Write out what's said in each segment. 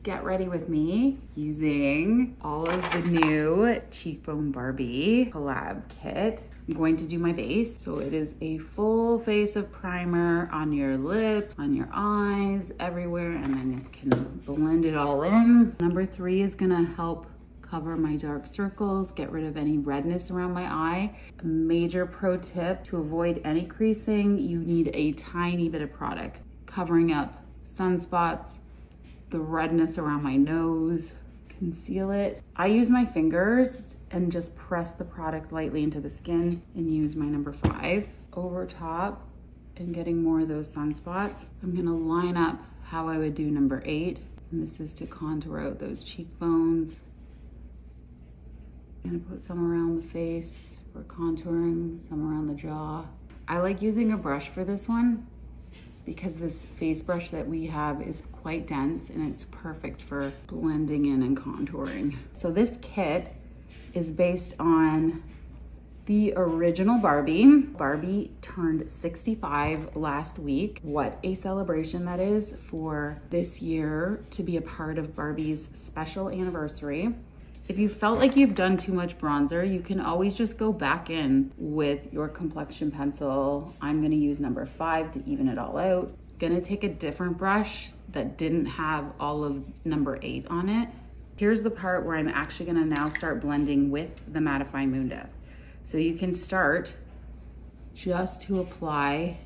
Get ready with me using all of the new Cheekbone Barbie collab kit. I'm going to do my base. So it is a full face of primer on your lip, on your eyes, everywhere, and then you can blend it all in. Number 3 is gonna help cover my dark circles, get rid of any redness around my eye. A major pro tip: to avoid any creasing, you need a tiny bit of product covering up sunspots, the redness around my nose, conceal it. I use my fingers and just press the product lightly into the skin and use my number 5 over top and getting more of those sunspots. I'm gonna line up how I would do number 8, and this is to contour out those cheekbones. I'm gonna put some around the face for contouring, some around the jaw. I like using a brush for this one because this face brush that we have is quite dense and it's perfect for blending in and contouring. So this kit is based on the original Barbie. Barbie turned 65 last week. What a celebration that is for this year to be a part of Barbie's special anniversary. If you felt like you've done too much bronzer, you can always just go back in with your complexion pencil. I'm gonna use number 5 to even it all out. Gonna take a different brush that didn't have all of number 8 on it. Here's the part where I'm actually gonna now start blending with the Mattifying Moon Dust. So you can start just to apply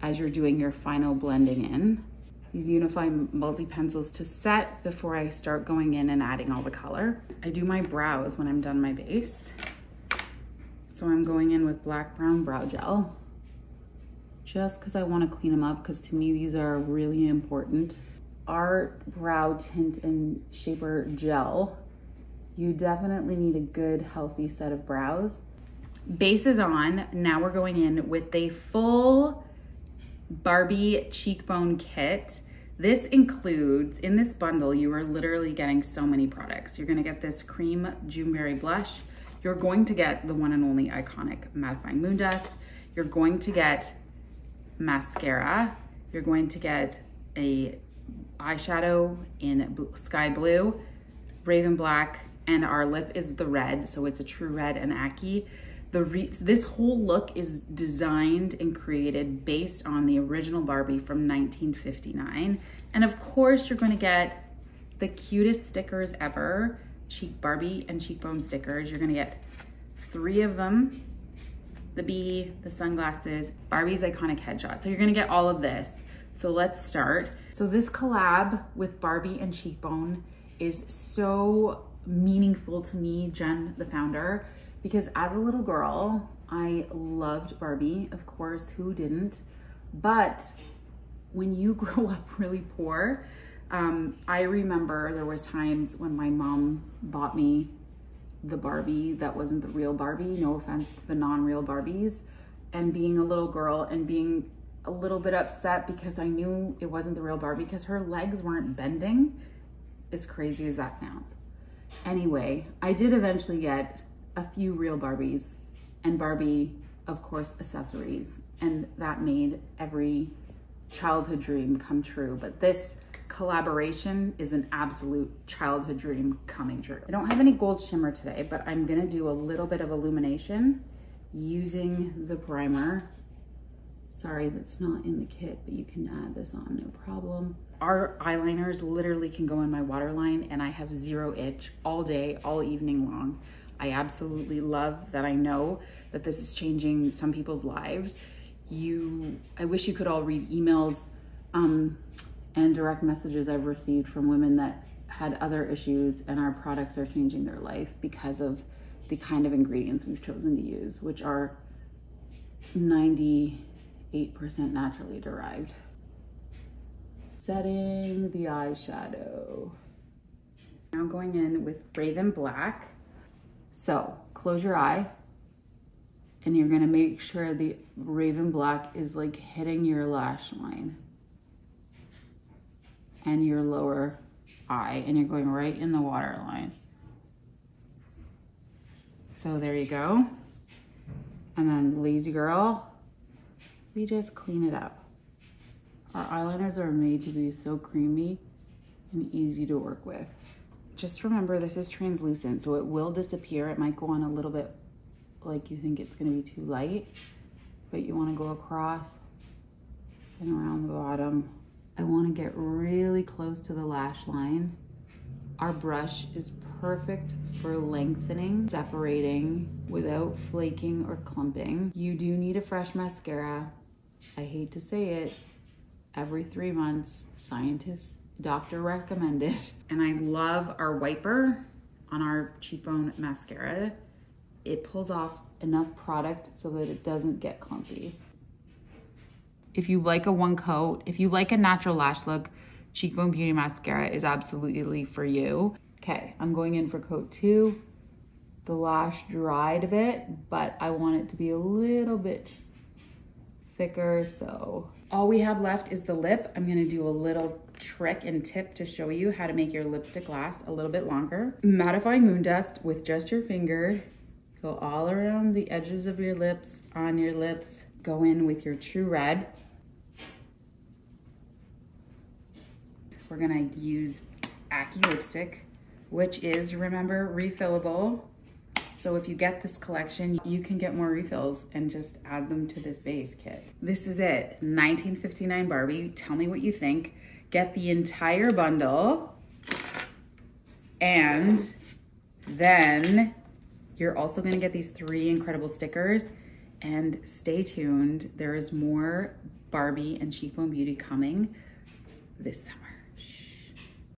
as you're doing your final blending in. These Unify multi-pencils to set before I start going in and adding all the color. I do my brows when I'm done my base. So I'm going in with black brown brow gel, just because I want to clean them up, because to me these are really important. Our brow tint and shaper gel, you definitely need a good healthy set of brows. Base is on. Now we're going in with a full Barbie cheekbone kit. This includes, in this bundle, you are literally getting so many products. You're gonna get this cream Juneberry blush. You're going to get the one and only iconic Mattifying Moon Dust. You're going to get mascara. You're going to get a eyeshadow in sky blue, raven black, and our lip is the red, so it's a true red and Aki. This whole look is designed and created based on the original Barbie from 1959. And of course, you're gonna get the cutest stickers ever, Barbie and cheekbone stickers. You're gonna get 3 of them, the bee, the sunglasses, Barbie's iconic headshot. So you're gonna get all of this. So let's start. So this collab with Barbie and Cheekbone is so meaningful to me, Jenn, the founder, because as a little girl, I loved Barbie. Of course, who didn't? But when you grow up really poor, I remember there was times when my mom bought me the Barbie that wasn't the real Barbie, no offense to the non-real Barbies, and being a little girl and being a little bit upset because I knew it wasn't the real Barbie because her legs weren't bending, as crazy as that sounds. Anyway, I did eventually get a few real Barbies and Barbie, of course, accessories, and that made every childhood dream come true. But this collaboration is an absolute childhood dream coming true. I don't have any gold shimmer today, but I'm gonna do a little bit of illumination using the primer. Sorry, that's not in the kit, but you can add this on, no problem. Our eyeliners literally can go in my waterline and I have 0 itch all day, all evening long. I absolutely love that. I know that this is changing some people's lives. I wish you could all read emails and direct messages I've received from women that had other issues, and our products are changing their life because of the kind of ingredients we've chosen to use, which are 98% naturally derived. Setting the eyeshadow. Now going in with Raven Black. So close your eye and you're gonna make sure the Raven Black is like hitting your lash line and your lower eye, and you're going right in the waterline. So there you go. And then Lazy Girl, we just clean it up. Our eyeliners are made to be so creamy and easy to work with. Just remember, this is translucent, so it will disappear. It might go on a little bit like you think it's gonna be too light, but you wanna go across and around the bottom. I wanna get really close to the lash line. Our brush is perfect for lengthening, separating without flaking or clumping. You do need a fresh mascara. I hate to say it, every 3 months, scientists, doctor recommended. And I love our wiper on our cheekbone mascara. It pulls off enough product so that it doesn't get clumpy. If you like a one coat, if you like a natural lash look, Cheekbone Beauty Mascara is absolutely for you. Okay, I'm going in for coat 2. The lash dried a bit, but I want it to be a little bit thicker, so. All we have left is the lip. I'm gonna do a little trick and tip to show you how to make your lipstick last a little bit longer. Mattifying Moon Dust with just your finger. Go all around the edges of your lips, on your lips. Go in with your True Red. We're gonna use Aki lipstick, which is, remember, refillable. So if you get this collection, you can get more refills and just add them to this base kit. This is it, $19.59 Barbie. Tell me what you think. Get the entire bundle. And then you're also gonna get these 3 incredible stickers. And stay tuned, there is more Barbie and Cheekbone Beauty coming this summer.